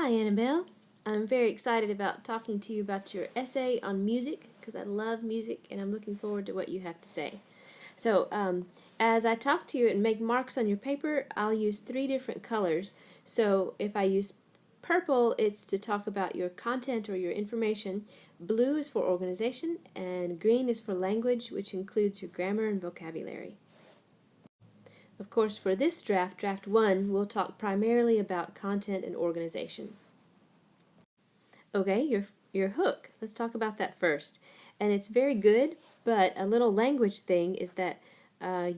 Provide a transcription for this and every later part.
Hi, Annabelle. I'm very excited about talking to you about your essay on music because I love music and I'm looking forward to what you have to say. So, as I talk to you and make marks on your paper, I'll use three different colors. So, if I use purple, it's to talk about your content or your information. Blue is for organization, and green is for language, which includes your grammar and vocabulary. Of course, for this draft 1, we'll talk primarily about content and organization. Okay, your hook. Let's talk about that first. And it's very good, but a little language thing is that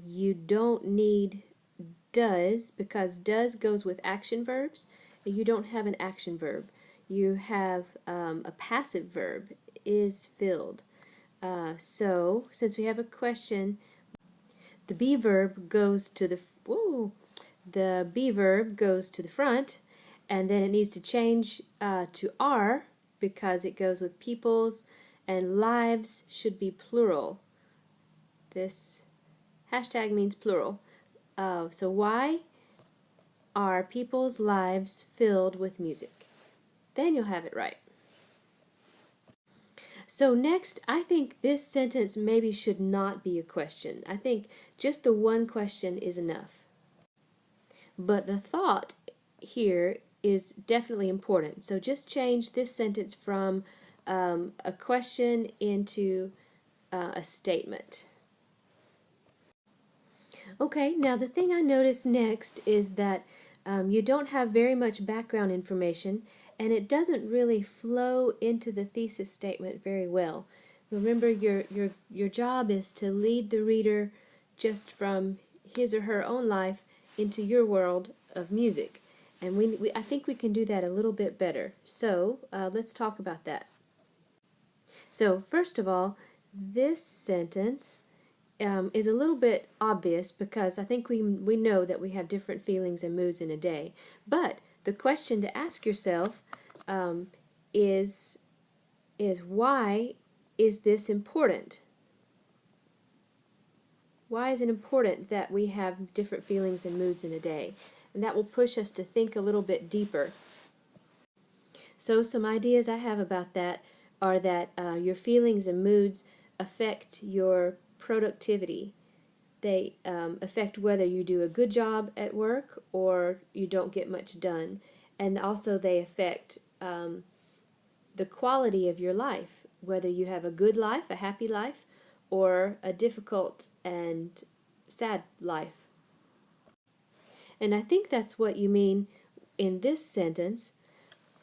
you don't need does because does goes with action verbs. You don't have an action verb. You have a passive verb, is filled. So, since we have a question, the be verb goes to the be verb goes to the front, and then it needs to change to are because it goes with people's, and lives should be plural. This hashtag means plural. So why are people's lives filled with music? Then you'll have it right. So next, I think this sentence maybe should not be a question. I think just the one question is enough. But the thought here is definitely important. So just change this sentence from a question into a statement. Okay, now the thing I noticed next is that you don't have very much background information and it doesn't really flow into the thesis statement very well. Remember, your job is to lead the reader just from his or her own life into your world of music. And I think we can do that a little bit better. So let's talk about that. So first of all, this sentence is a little bit obvious because I think we know that we have different feelings and moods in a day. But the question to ask yourself is why is this important? Why is it important that we have different feelings and moods in a day? And that will push us to think a little bit deeper. So some ideas I have about that are that your feelings and moods affect your productivity. They affect whether you do a good job at work or you don't get much done. And also they affect the quality of your life, whether you have a good life, a happy life, or a difficult and sad life. And I think that's what you mean in this sentence,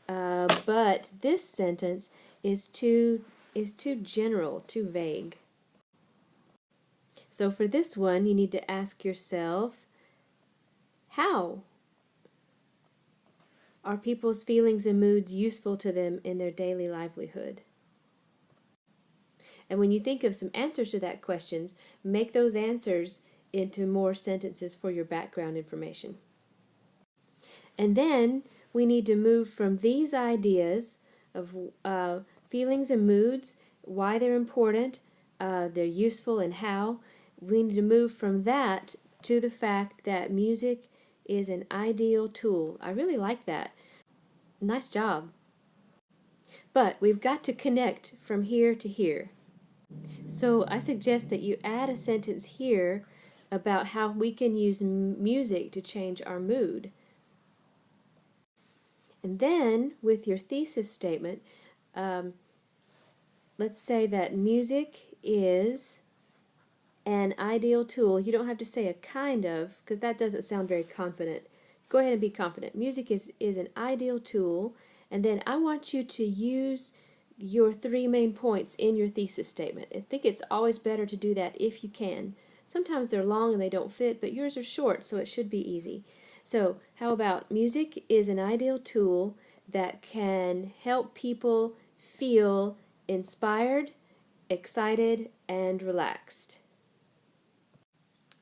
but this sentence is too general, too vague. So for this one, you need to ask yourself, how are people's feelings and moods useful to them in their daily livelihood? And when you think of some answers to that questions, make those answers into more sentences for your background information. And then we need to move from these ideas of feelings and moods, why they're important, they're useful, and how. We need to move from that to the fact that music is an ideal tool. I really like that. Nice job. But we've got to connect from here to here. So I suggest that you add a sentence here about how we can use music to change our mood. And then, with your thesis statement, let's say that music is an ideal tool. You don't have to say a kind of, because that doesn't sound very confident. Go ahead and be confident. Music is an ideal tool, and then I want you to use your three main points in your thesis statement. I think it's always better to do that if you can. Sometimes they're long and they don't fit, but yours are short, so it should be easy. So how about music is an ideal tool that can help people feel inspired, excited, and relaxed.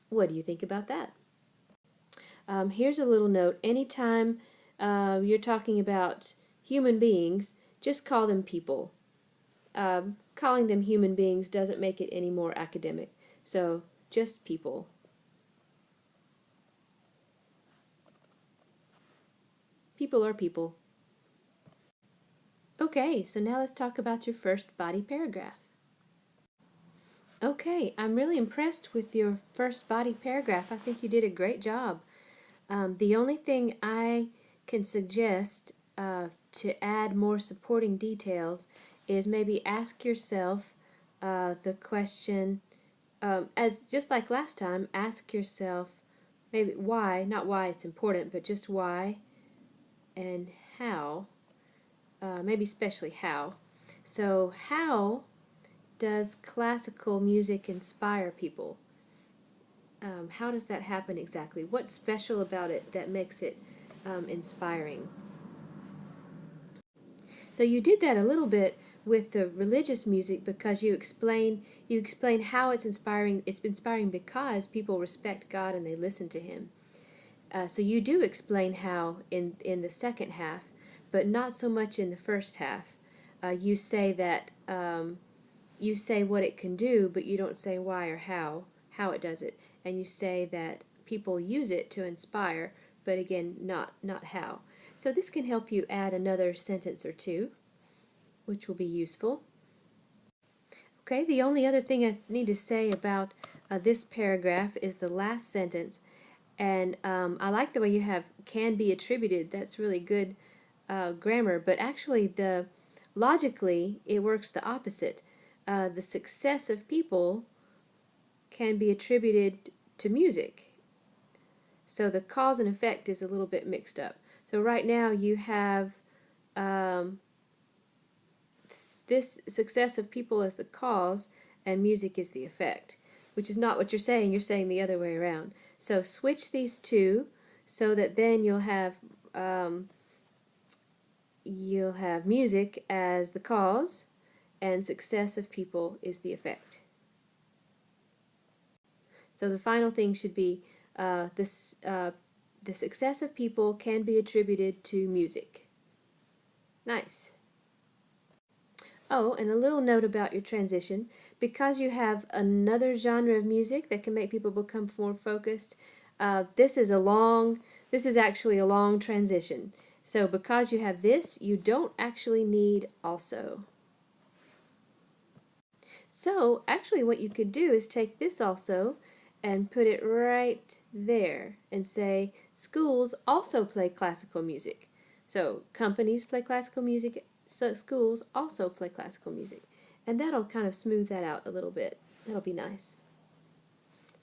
What do you think about that? Here's a little note. Anytime you're talking about human beings, just call them people. Calling them human beings doesn't make it any more academic. So just people. People are people. Okay, so now let's talk about your first body paragraph. Okay, I'm really impressed with your first body paragraph. I think you did a great job. The only thing I can suggest to add more supporting details is maybe ask yourself the question, as just like last time, ask yourself maybe why, not why it's important, but just why and how, maybe especially how. So, how does classical music inspire people? How does that happen exactly? What's special about it that makes it inspiring? So you did that a little bit with the religious music because you explain how it's inspiring. It's inspiring because people respect God and they listen to Him. So you do explain how in the second half, but not so much in the first half. You say that you say what it can do, but you don't say why or how it does it, and you say that people use it to inspire, but again, not how. So this can help you add another sentence or two, which will be useful. Okay, the only other thing I need to say about this paragraph is the last sentence, and I like the way you have can be attributed. That's really good grammar, but actually logically it works the opposite. The success of people can be attributed to music. So the cause and effect is a little bit mixed up. So right now you have um, this success of people as the cause and music is the effect, which is not what you're saying. You're saying the other way around. So switch these two so that then um, you'll have music as the cause and success of people is the effect. So the final thing should be the success of people can be attributed to music. Nice. Oh, and a little note about your transition. Because you have another genre of music that can make people become more focused, this is actually a long transition. So because you have this, you don't actually need also. So actually what you could do is take this also and put it right there and say schools also play classical music. So companies play classical music, so schools also play classical music. And that'll kind of smooth that out a little bit. That'll be nice.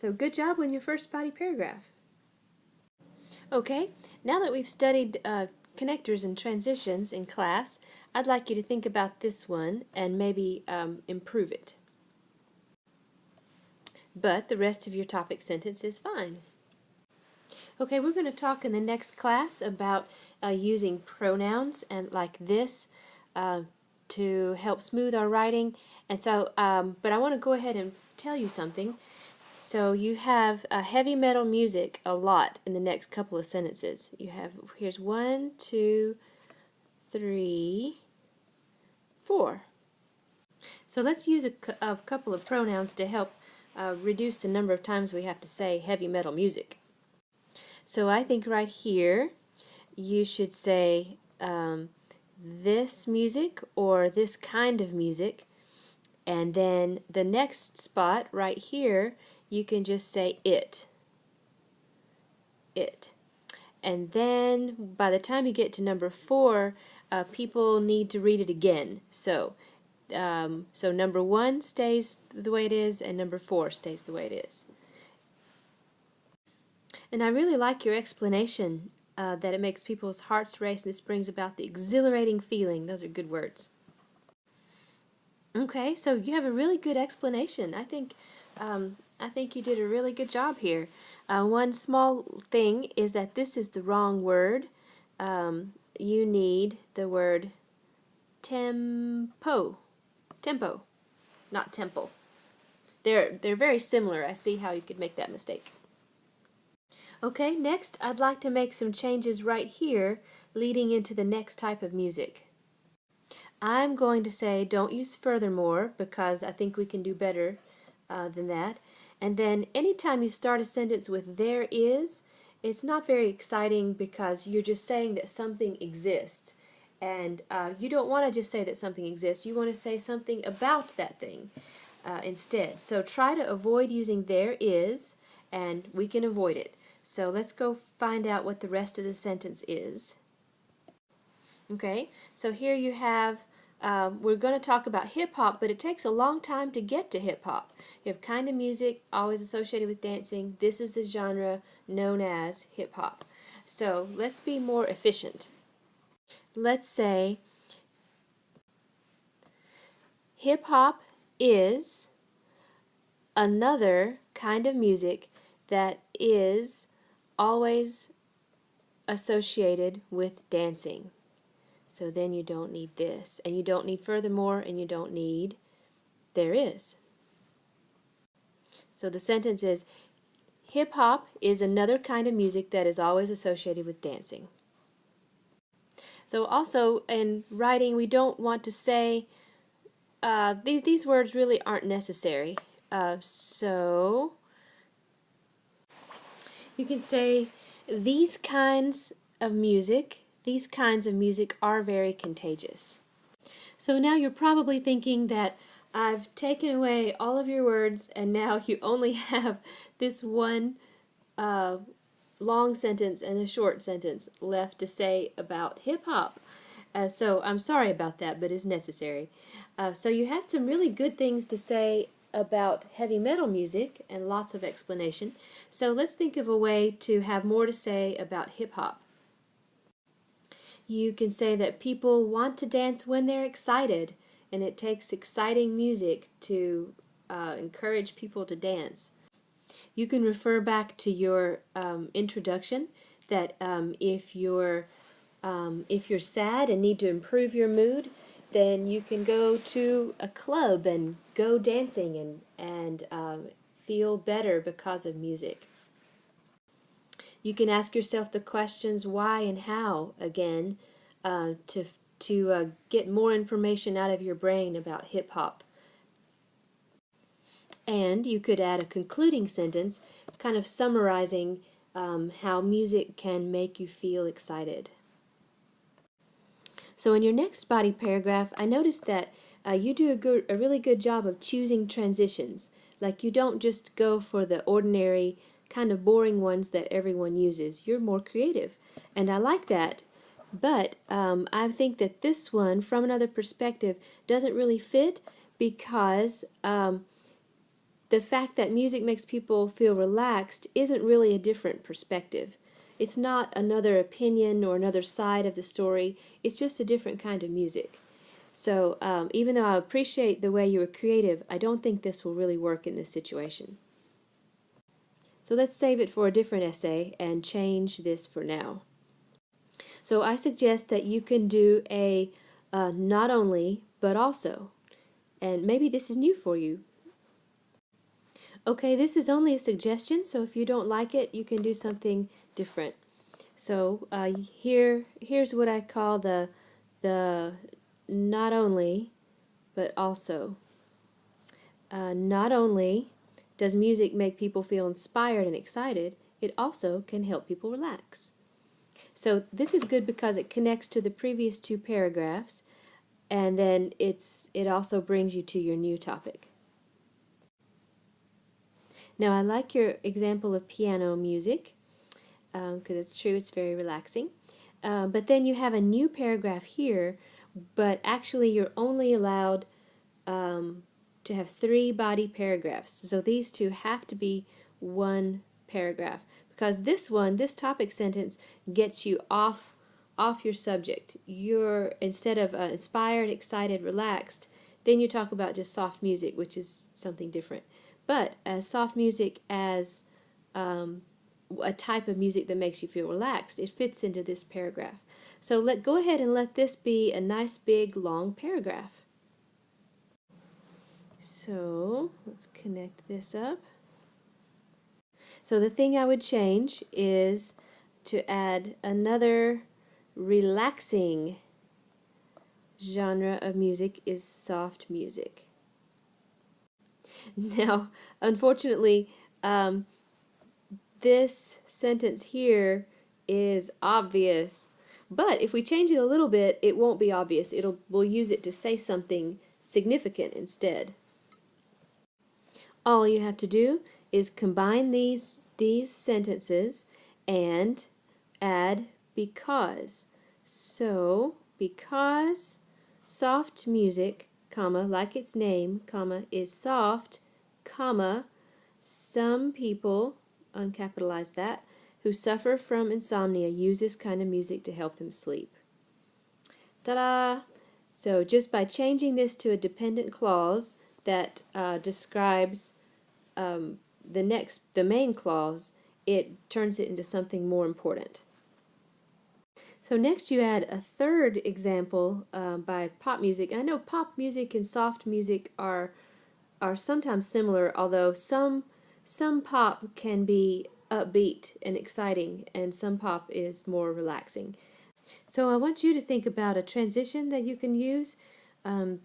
So good job with your first body paragraph. Okay, now that we've studied connectors and transitions in class, I'd like you to think about this one and maybe improve it. But the rest of your topic sentence is fine. Okay, we're going to talk in the next class about using pronouns and like this to help smooth our writing. And so, but I want to go ahead and tell you something. So you have heavy metal music a lot in the next couple of sentences. You have, here's 1, 2, 3, 4. So let's use a couple of pronouns to help reduce the number of times we have to say heavy metal music. So I think right here you should say this music or this kind of music, and then the next spot right here you can just say it. And then by the time you get to number 4, people need to read it again. So number 1 stays the way it is, and number 4 stays the way it is. And I really like your explanation that it makes people's hearts race, and this brings about the exhilarating feeling. Those are good words. Okay, so you have a really good explanation. I think you did a really good job here. One small thing is that this is the wrong word. You need the word tempo, not temple. They're very similar. I see how you could make that mistake. Okay, next I'd like to make some changes right here leading into the next type of music. I'm going to say don't use furthermore because I think we can do better than that. And then anytime you start a sentence with there is, it's not very exciting because you're just saying that something exists. And you don't want to just say that something exists. You want to say something about that thing instead. So try to avoid using there is, and we can avoid it. So let's go find out what the rest of the sentence is. Okay, so here you have, we're going to talk about hip hop, but it takes a long time to get to hip hop. You have kind of music always associated with dancing. This is the genre known as hip hop. So let's be more efficient. Let's say hip hop is another kind of music that is always associated with dancing. So then you don't need this, and you don't need furthermore, and you don't need there is. So the sentence is, hip hop is another kind of music that is always associated with dancing. So also in writing, we don't want to say, these words really aren't necessary. So you can say, these kinds of music are very contagious. So now you're probably thinking that I've taken away all of your words and now you only have this one long sentence and a short sentence left to say about hip-hop. So I'm sorry about that, but it's necessary. So you have some really good things to say about heavy metal music and lots of explanation. So let's think of a way to have more to say about hip-hop. You can say that people want to dance when they're excited, and it takes exciting music to encourage people to dance. You can refer back to your introduction that if you're sad and need to improve your mood, then you can go to a club and go dancing and feel better because of music. You can ask yourself the questions why and how again to get more information out of your brain about hip hop. And you could add a concluding sentence, kind of summarizing how music can make you feel excited. So in your next body paragraph, I noticed that you do a really good job of choosing transitions. Like you don't just go for the ordinary, kind of boring ones that everyone uses. You're more creative. And I like that. But I think that this one, from another perspective, doesn't really fit because the fact that music makes people feel relaxed isn't really a different perspective. It's not another opinion or another side of the story. It's just a different kind of music. So even though I appreciate the way you were creative, I don't think this will really work in this situation. So let's save it for a different essay and change this for now. So I suggest that you can do a not only, but also. And maybe this is new for you. Okay, this is only a suggestion, so if you don't like it, you can do something different. So here's what I call the not only, but also. Not only does music make people feel inspired and excited, it also can help people relax. So this is good because it connects to the previous two paragraphs, and then it also brings you to your new topic. Now I like your example of piano music because it's true, it's very relaxing. But then you have a new paragraph here, but actually you're only allowed to have 3 body paragraphs. So these two have to be one paragraph because this topic sentence gets you off your subject. You're, instead of inspired, excited, relaxed, then you talk about just soft music, which is something different. But as soft music as a type of music that makes you feel relaxed, it fits into this paragraph. So go ahead and let this be a nice big long paragraph. So let's connect this up. So the thing I would change is to add another relaxing genre of music is soft music. Now, unfortunately, this sentence here is obvious, But if we change it a little bit, it won't be obvious. We'll use it to say something significant instead. All you have to do is combine these sentences and add because. So, because soft music, comma, like its name, comma, is soft, comma, some people, uncapitalize that, who suffer from insomnia use this kind of music to help them sleep. Ta-da! So just by changing this to a dependent clause that describes the main clause, it turns it into something more important. So next you add a third example by pop music. And I know pop music and soft music are sometimes similar, although some pop can be upbeat and exciting, and some pop is more relaxing. So I want you to think about a transition that you can use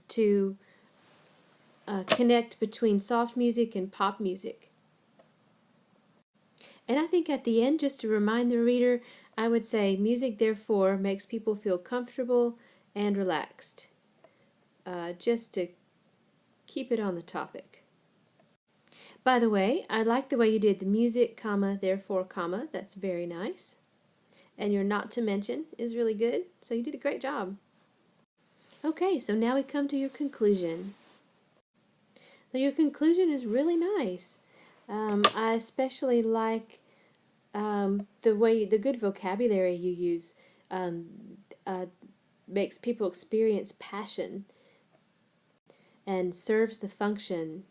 to connect between soft music and pop music. And I think at the end, just to remind the reader, I would say music therefore makes people feel comfortable and relaxed, just to keep it on the topic. By the way, I like the way you did the music, comma, therefore, comma. That's very nice. And your not to mention is really good, so you did a great job. Okay, so now we come to your conclusion. Now your conclusion is really nice. I especially like the good vocabulary you use makes people experience passion and serves the function.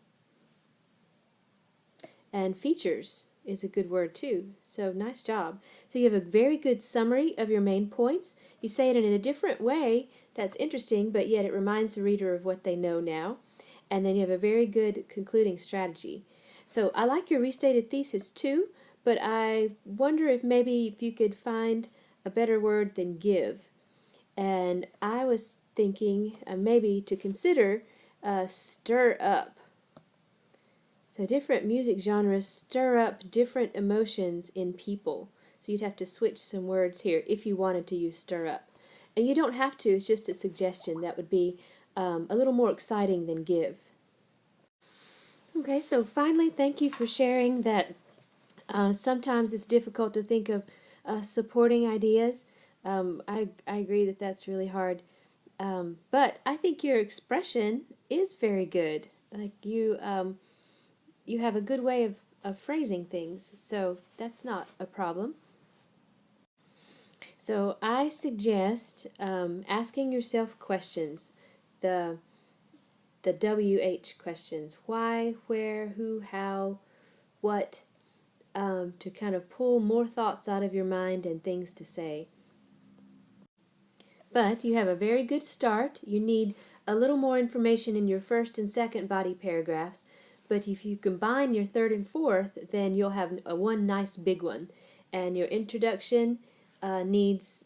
And features is a good word too. So nice job. So you have a very good summary of your main points. You say it in a different way that's interesting, but yet it reminds the reader of what they know now. And then you have a very good concluding strategy. So I like your restated thesis too, but I wonder if maybe if you could find a better word than give. And I was thinking maybe to consider stir up. So different music genres stir up different emotions in people. So you'd have to switch some words here if you wanted to use stir up. And you don't have to, it's just a suggestion that would be a little more exciting than give. Okay, so finally, thank you for sharing that sometimes it's difficult to think of supporting ideas. I agree that that's really hard. But I think your expression is very good. Like you have a good way of phrasing things, so that's not a problem. So I suggest asking yourself questions, the WH questions, why, where, who, how, what, to kind of pull more thoughts out of your mind and things to say. But you have a very good start. You need a little more information in your first and second body paragraphs, but if you combine your third and fourth, then you'll have one nice big one. And your introduction needs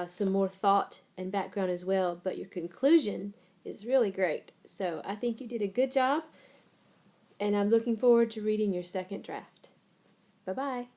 some more thought and background as well, but your conclusion is really great. So I think you did a good job, and I'm looking forward to reading your second draft. Bye-bye.